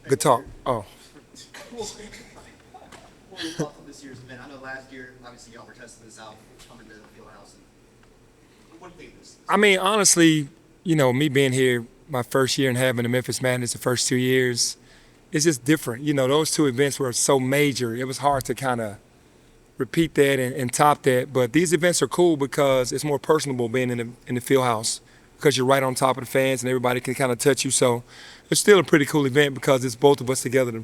Good talk. Oh. What were your thoughts on this year's event? I know last year, obviously, y'all were testing this out, coming to the Fieldhouse. And what do you think of this? I mean, honestly, me being here my first year and having the Memphis Madness the first 2 years, it's just different. Those two events were so major. It was hard to kind of repeat that and top that. But these events are cool because it's more personable being in the field house because you're right on top of the fans and everybody can kind of touch you. So it's still a pretty cool event because it's both of us together,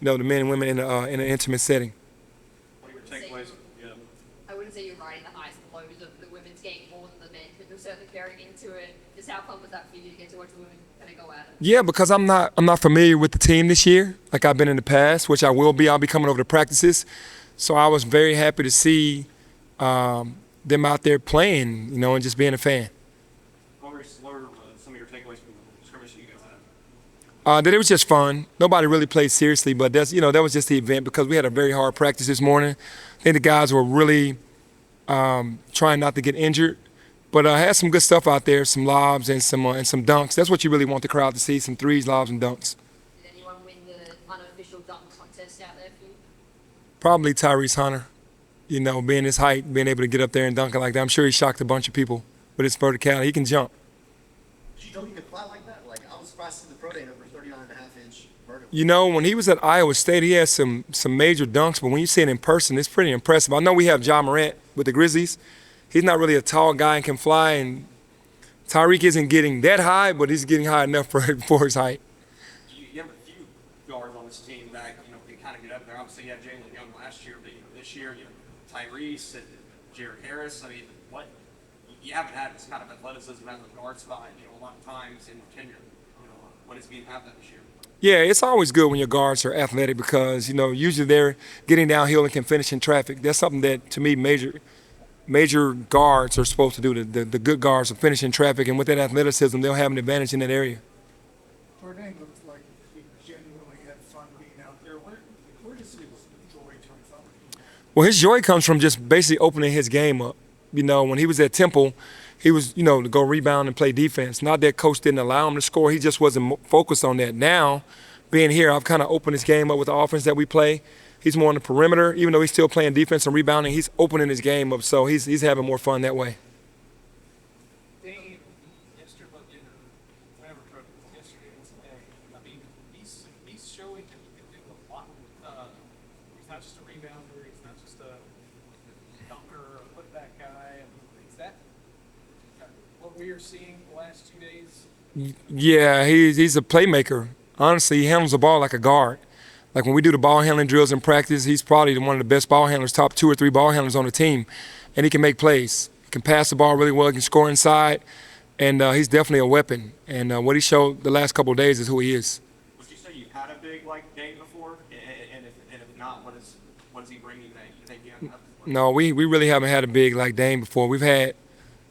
the men and women in an intimate setting. What are your takeaways? Yeah. I wouldn't say you're riding the highs and lows of the women's game more than the men, because you're certainly carrying into it. Just how fun was that for you to get to watch the women kind of go at it? Yeah, because I'm not familiar with the team this year like I've been in the past, which I will be. I'll be coming over to practices. So I was very happy to see them out there playing, and just being a fan. What were some of your takeaways from the scrimmage that you guys had? That it was just fun. Nobody really played seriously, but that was just the event because we had a very hard practice this morning. I think the guys were really trying not to get injured, but I had some good stuff out there, some lobs and some dunks. That's what you really want the crowd to see: some threes, lobs, and dunks. Did anyone win the unofficial dunk contest out there for you? Probably Tyrese Hunter. Being his height, being able to get up there and dunk it like that. I'm sure he shocked a bunch of people with his verticality. He can jump. Did you know he could fly like that? Like, I was surprised to see the pro day number 39.5-inch vertical. When he was at Iowa State, he had some major dunks, but when you see it in person, it's pretty impressive. I know we have Ja Morant with the Grizzlies. He's not really a tall guy and can fly, and Tyreek isn't getting that high, but he's getting high enough for his height. You have a few guards on this team that can kind of get up there. Obviously, you had Jalen Young last year, but this year, Tyrese and Jared Harris. I mean, what you haven't had this kind of athleticism at the guard spot, a lot of times in tenure. What is being have that this year? Yeah, it's always good when your guards are athletic because usually they're getting downhill and can finish in traffic. That's something that to me major guards are supposed to do. The good guards are finishing traffic, and with that athleticism, they'll have an advantage in that area. Dain looked like he genuinely had fun being out there. Where does his joy come from? Well, his joy comes from just basically opening his game up. When he was at Temple, he was, to go rebound and play defense. Not that coach didn't allow him to score. He just wasn't focused on that. Now, being here, I've kind of opened his game up with the offense that we play. He's more on the perimeter. Even though he's still playing defense and rebounding, he's opening his game up. So he's having more fun that way. Dain, yesterday, whatever, yesterday and today, I mean, he's showing that he can do a lot. He's not just a rebounder. He's not just a dunker or a putback guy. Is that what we are seeing the last 2 days? Yeah, he's a playmaker. Honestly, he handles the ball like a guard. Like when we do the ball handling drills in practice, he's probably one of the best ball handlers, top 2 or 3 ball handlers on the team. And he can make plays. He can pass the ball really well, he can score inside, and he's definitely a weapon. And what he showed the last couple of days is who he is. Would you say you've had a big like Dain before? And if not, what is he bringing that you think you have? No, we really haven't had a big like Dain before. We've had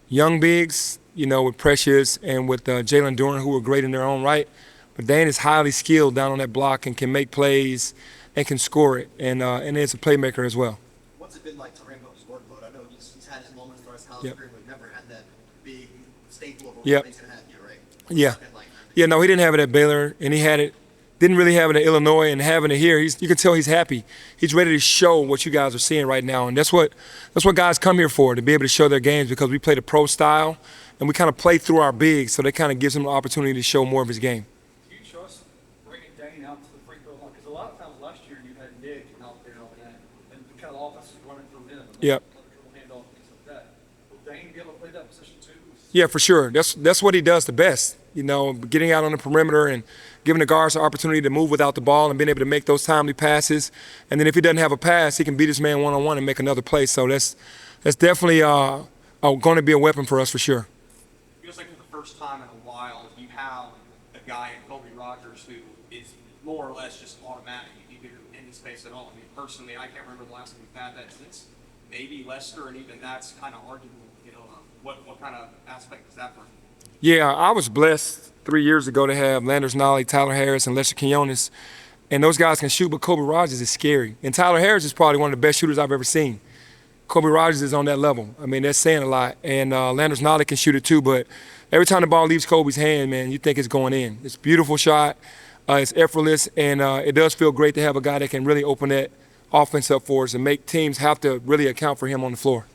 young bigs, with Precious and with Jalen Duren, who were great in their own right. But Dain is highly skilled down on that block and can make plays and can score it. And is a playmaker as well. What's it been like to Rambo's workload? I know he's had his moments throughout his college career, but never had that big staple of a role he's going to have here, right? Yeah. Yeah, no, he didn't have it at Baylor, and he didn't really have it at Illinois, and having it here, you can tell he's happy. He's ready to show what you guys are seeing right now, and that's what guys come here for, to be able to show their games, because we play the pro style, and we kind of play through our bigs, so that kind of gives him an opportunity to show more of his game. Do you trust bringing Dain out to the free throw line? Because a lot of times last year you had Nick out there and the kind of offense was running through him. Yep. Handoff, things like that. Will Dain be able to play that position too? Yeah, for sure. That's what he does the best. Getting out on the perimeter and giving the guards the opportunity to move without the ball and being able to make those timely passes. And then if he doesn't have a pass, he can beat his man one-on-one and make another play. So that's definitely going to be a weapon for us for sure. It feels like for the first time in a while, you have a guy in Colby Rogers who is more or less just automatic. You can do any space at all. I mean, personally, I can't remember the last time we've had that since maybe Lester, and even that's kind of arguable. What kind of aspect is that for? Yeah, I was blessed 3 years ago to have Landers Nolley, Tyler Harris, and Lester Quinones. And those guys can shoot, but Colby Rogers is scary. And Tyler Harris is probably one of the best shooters I've ever seen. Colby Rogers is on that level. I mean, that's saying a lot. And Landers Nolley can shoot it too, but every time the ball leaves Colby's hand, man, you think it's going in. It's a beautiful shot. It's effortless, and it does feel great to have a guy that can really open that offense up for us and make teams have to really account for him on the floor.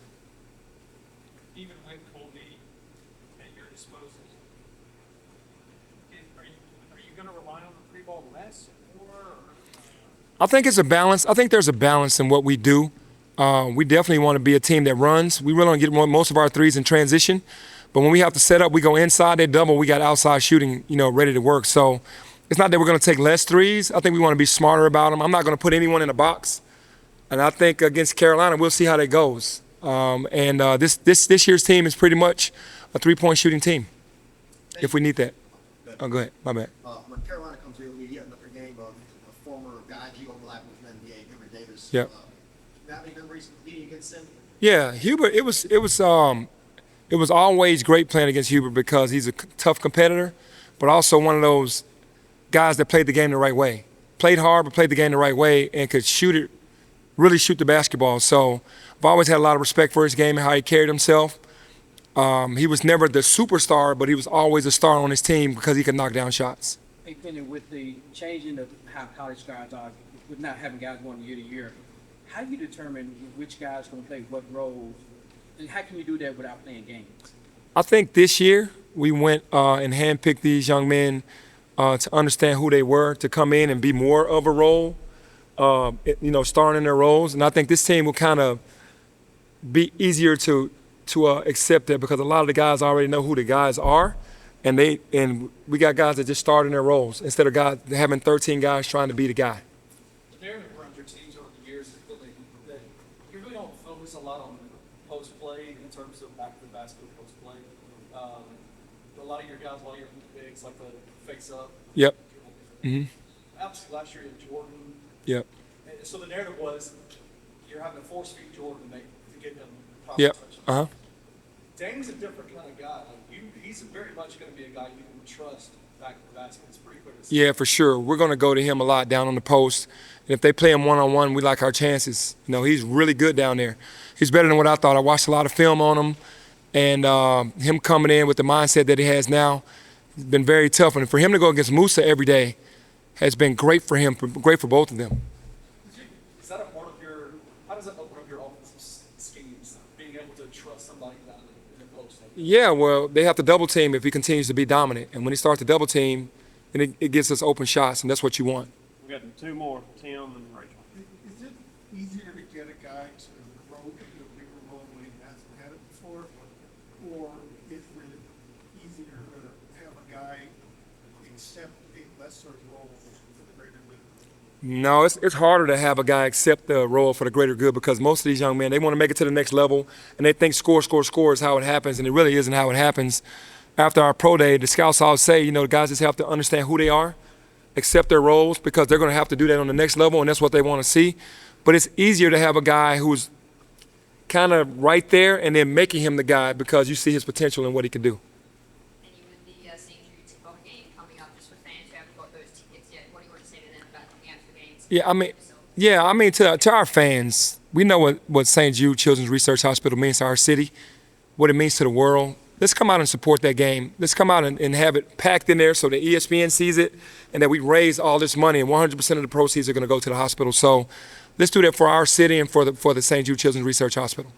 Even with Colby at your disposal, are you going to rely on the free ball less or? I think it's a balance. I think there's a balance in what we do. We definitely want to be a team that runs. We really want to get most of our threes in transition. But when we have to set up, we go inside, they double, we got outside shooting, ready to work. So it's not that we're going to take less threes. I think we want to be smarter about them. I'm not going to put anyone in a box. And I think against Carolina, we'll see how that goes. This year's team is pretty much a three-point shooting team, if we need that. Oh, go ahead. My bad. When Carolina comes here, we get another game of a former guy you overlap with in the NBA, Hubert Davis. Yep. Do you have any memories competing against him? Yeah, Hubert. It was always great playing against Hubert because he's a tough competitor, but also one of those guys that played the game the right way. Played hard, but played the game the right way and could really shoot the basketball. So I've always had a lot of respect for his game and how he carried himself. He was never the superstar, but he was always a star on his team because he could knock down shots. Hey, Penny, with the changing of how college guys are, with not having guys going year to year, how do you determine which guys going to play what roles, and how can you do that without playing games? I think this year we went and handpicked these young men to understand who they were, to come in and be more of a role, starring in their roles. And I think this team will kind of be easier to accept that because a lot of the guys already know who the guys are, and we got guys that just start in their roles instead of guys having 13 guys trying to be the guy. The narrative around your teams over the years is really that you really don't focus a lot on post play in terms of back to the basket post play. A lot of your guys, a lot of your bigs like the face up. Yep. Mm-hmm. Obviously, last year in Jordan. Yep. And so the narrative was you're having to force feed Jordan to get him proper Yep. touches. Uh-huh. Dain's a different kind of guy. He's very much going to be a guy you can trust back to the basket. It's pretty clear to see. Yeah, for sure. We're going to go to him a lot down on the post. And if they play him one-on-one, we like our chances. He's really good down there. He's better than what I thought. I watched a lot of film on him. And him coming in with the mindset that he has now, it's been very tough. And for him to go against Musa every day has been great for him, great for both of them. Is that a part of your – how does that open up your offensive schemes, being able to trust somebody down in the post? Yeah, well, they have to double team if he continues to be dominant. And when he starts to double team, then it gets us open shots, and that's what you want. We got two more, Tim and Rachel. Is it easier to get a guy to grow into a bigger role when he hasn't had it before? Or is it easier to have a guy accept a lesser role for the greater good? No, it's harder to have a guy accept the role for the greater good because most of these young men, they want to make it to the next level, and they think score is how it happens, and it really isn't how it happens. After our pro day, the scouts always say, the guys just have to understand who they are, accept their roles because they're going to have to do that on the next level, and that's what they want to see. But it's easier to have a guy who's kind of right there and then making him the guy because you see his potential and what he can do. And you with the St Jude Tipoff game coming up, just for fans who haven't got those tickets yet, what do you want to say to them about coming out to the games? I mean, to our fans, we know what St. Jude Children's Research Hospital means to our city, what it means to the world. Let's come out and support that game. Let's come out and have it packed in there so that ESPN sees it and that we raise all this money and 100% of the proceeds are going to go to the hospital. So let's do that for our city and for the St. Jude Children's Research Hospital.